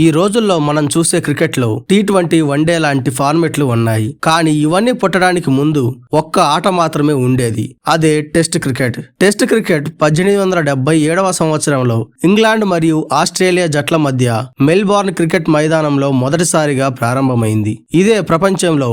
ఈ రోజుల్లో మనం చూసే క్రికెట్లో T20 వన్డే లాంటి ఫార్మెట్లు ఉన్నాయి. కానీ ఇవన్నీ పుట్టడానికి ముందు ఒక్క ఆట మాత్రమే ఉండేది. అదే టెస్ట్ క్రికెట్. టెస్ట్ క్రికెట్ 1877వ సంవత్సరంలో ఇంగ్లాండ్ మరియు ఆస్ట్రేలియా జట్ల మధ్య మెల్బోర్న్ క్రికెట్ మైదానంలో మొదటిసారిగా ప్రారంభమైంది. ఇదే ప్రపంచంలో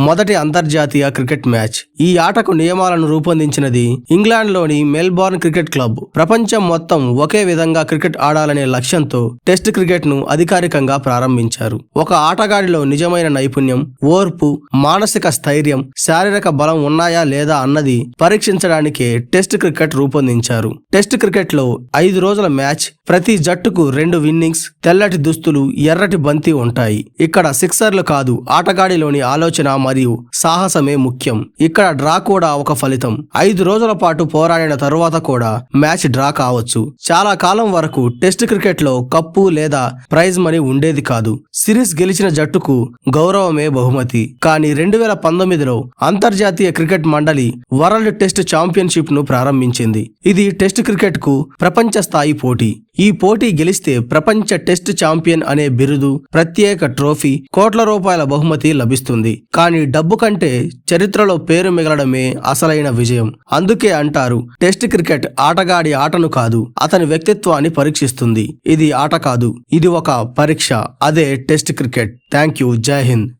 మొదటి అంతర్జాతీయ క్రికెట్ మ్యాచ్. ఈ ఆటకు నియమాలను రూపొందించినది ఇంగ్లాండ్లోని మెల్బోర్న్ క్రికెట్ క్లబ్. ప్రపంచం మొత్తం ఒకే విధంగా క్రికెట్ ఆడాలనే లక్ష్యంతో టెస్ట్ క్రికెట్ ను అధికారికంగా ప్రారంభించారు. ఒక ఆటగాడిలో నిజమైన నైపుణ్యం, ఓర్పు, మానసిక స్థైర్యం, శారీరక బలం ఉన్నాయా లేదా అన్నది పరీక్షించడానికే టెస్ట్ క్రికెట్ రూపొందించారు. టెస్ట్ క్రికెట్ లో 5 రోజుల మ్యాచ్. ప్రతి జట్టుకు 2 విన్నింగ్స్, తెల్లటి దుస్తులు, ఎర్రటి బంతి ఉంటాయి. ఇక్కడ సిక్సర్లు కాదు, ఆటగాడిలోని ఆలోచన మరియు సాహసమే ముఖ్యం. ఇక్కడ డ్రా కూడా ఒక ఫలితం. 5 రోజుల పాటు పోరాడిన తరువాత కూడా మ్యాచ్ డ్రా కావచ్చు. చాలా కాలం వరకు టెస్ట్ క్రికెట్ లో కప్పు లేదా ప్రైజ్ మనీ ఉండేది కాదు. సిరీస్ గెలిచిన జట్టుకు గౌరవమే బహుమతి. కానీ 2019లో అంతర్జాతీయ క్రికెట్ మండలి వరల్డ్ టెస్ట్ ఛాంపియన్షిప్ ను ప్రారంభించింది. ఇది టెస్ట్ క్రికెట్ కు ప్రపంచ స్థాయి పోటీ. ఈ పోటీ గెలిస్తే ప్రపంచ టెస్ట్ ఛాంపియన్ అనే బిరుదు, ప్రత్యేక ట్రోఫీ, కోట్ల రూపాయల బహుమతి లభిస్తుంది. కానీ డబ్బు కంటే చరిత్రలో పేరు మిగలడమే అసలైన విజయం. అందుకే అంటారు, టెస్ట్ క్రికెట్ ఆటగాడి ఆటను కాదు, అతని వ్యక్తిత్వాన్ని పరీక్షిస్తుంది. ఇది ఆట కాదు, ఇది ఒక పరీక్ష. అదే టెస్ట్ క్రికెట్. Thank you. జై హింద్.